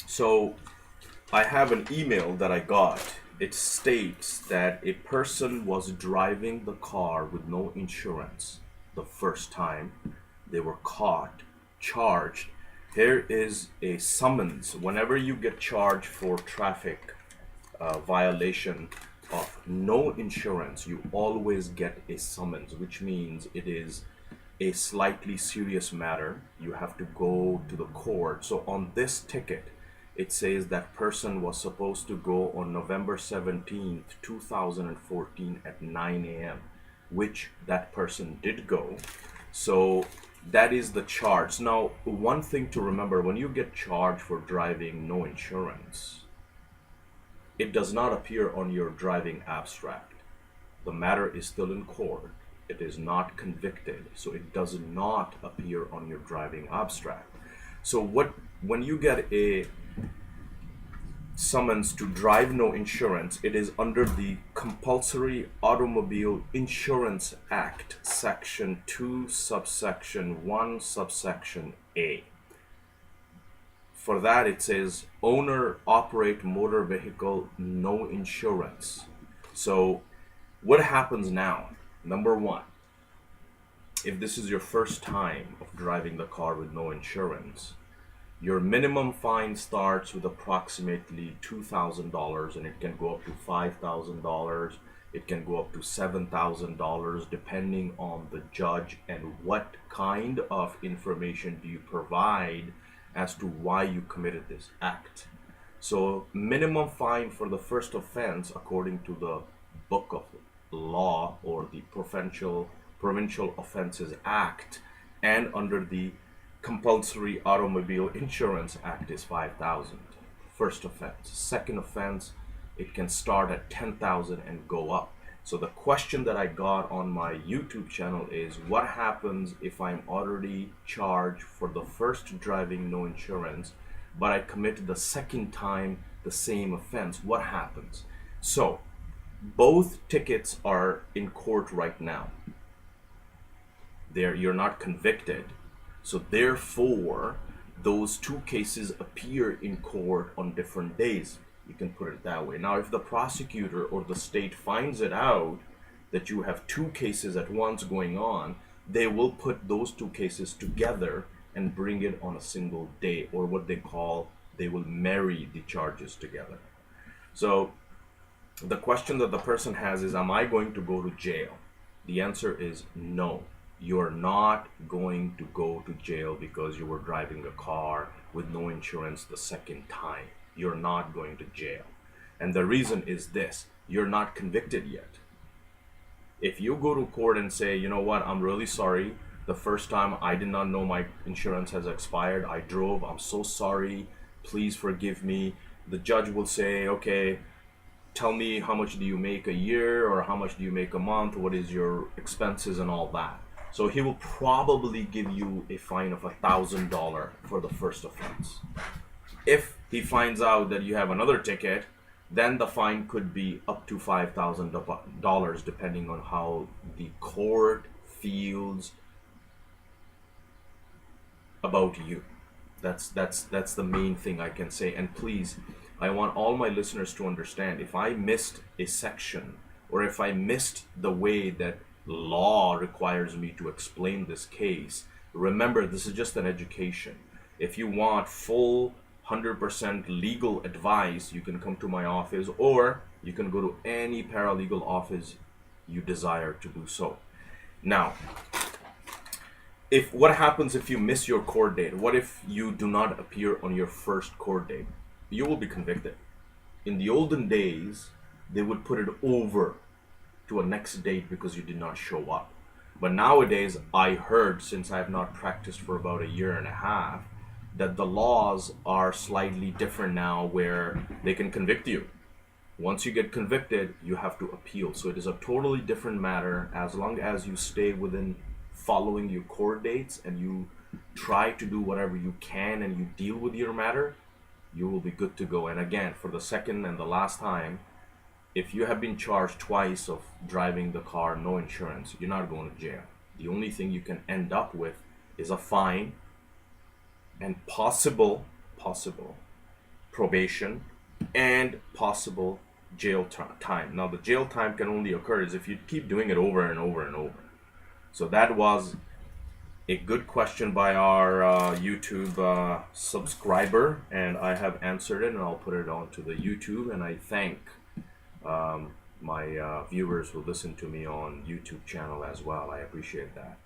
So I have an email that I got. It states that a person was driving the car with no insurance the first time. They were caught, charged. Here is a summons. Whenever you get charged for traffic violation of no insurance, you always get a summons, which means it is a slightly serious matter. You have to go to the court. So on this ticket, it says that person was supposed to go on November 17th, 2014 at 9 a.m., which that person did go. So that is the charge. Now, one thing to remember when you get charged for driving no insurance, it does not appear on your driving abstract. The matter is still in court. It is not convicted, so it does not appear on your driving abstract. So when you get a summons to drive no insurance, it is under the Compulsory Automobile Insurance Act, Section 2, subsection 1, subsection A. For that, it says owner operate motor vehicle no insurance. So what happens now? Number one, if this is your first time of driving the car with no insurance, your minimum fine starts with approximately $2,000, and it can go up to $5,000. It can go up to $7,000 depending on the judge and what kind of information do you provide as to why you committed this act. So minimum fine for the first offense, according to the book of law or the Provincial Offences Act, and under the Compulsory Automobile Insurance Act, is 5,000. First offense. Second offense, it can start at 10,000 and go up. So the question that I got on my YouTube channel is, what happens if I'm already charged for the first driving no insurance, but I commit the second time the same offense? What happens? So both tickets are in court right now. You're not convicted. So therefore, those two cases appear in court on different days. You can put it that way. Now, if the prosecutor or the state finds it out that you have two cases at once going on, they will put those two cases together and bring it on a single day, or what they will marry the charges together. So the question that the person has is, am I going to go to jail? The answer is no. You're not going to go to jail because you were driving a car with no insurance the second time. You're not going to jail. And the reason is this: you're not convicted yet. If you go to court and say, you know what, I'm really sorry, the first time I did not know my insurance has expired, I drove, I'm so sorry, please forgive me, the judge will say, okay, tell me how much do you make a year, or how much do you make a month, what is your expenses and all that. So he will probably give you a fine of $1,000 for the first offense. If he finds out that you have another ticket, then the fine could be up to $5,000 depending on how the court feels about you. That's the main thing I can say. And please, I want all my listeners to understand, if I missed a section, or if I missed the way that law requires me to explain this case, remember, this is just an education. If you want full 100% legal advice, you can come to my office, or you can go to any paralegal office you desire to do so. Now, what happens if you miss your court date? What if you do not appear on your first court date? You will be convicted. In the olden days, they would put it over to a next date because you did not show up. But nowadays, I heard, since I have not practiced for about a year and a half, that the laws are slightly different now, where they can convict you. Once you get convicted, you have to appeal. So it is a totally different matter. As long as you stay within following your court dates and you try to do whatever you can and you deal with your matter, you will be good to go. And again, for the second and the last time, if you have been charged twice of driving the car no insurance, you're not going to jail. The only thing you can end up with is a fine and possible probation, and possible jail time. Now, the jail time can only occur is if you keep doing it over and over and over. So that was a good question by our YouTube subscriber, and I have answered it, and I'll put it onto the YouTube. And I thank my viewers who listen to me on YouTube channel as well. I appreciate that.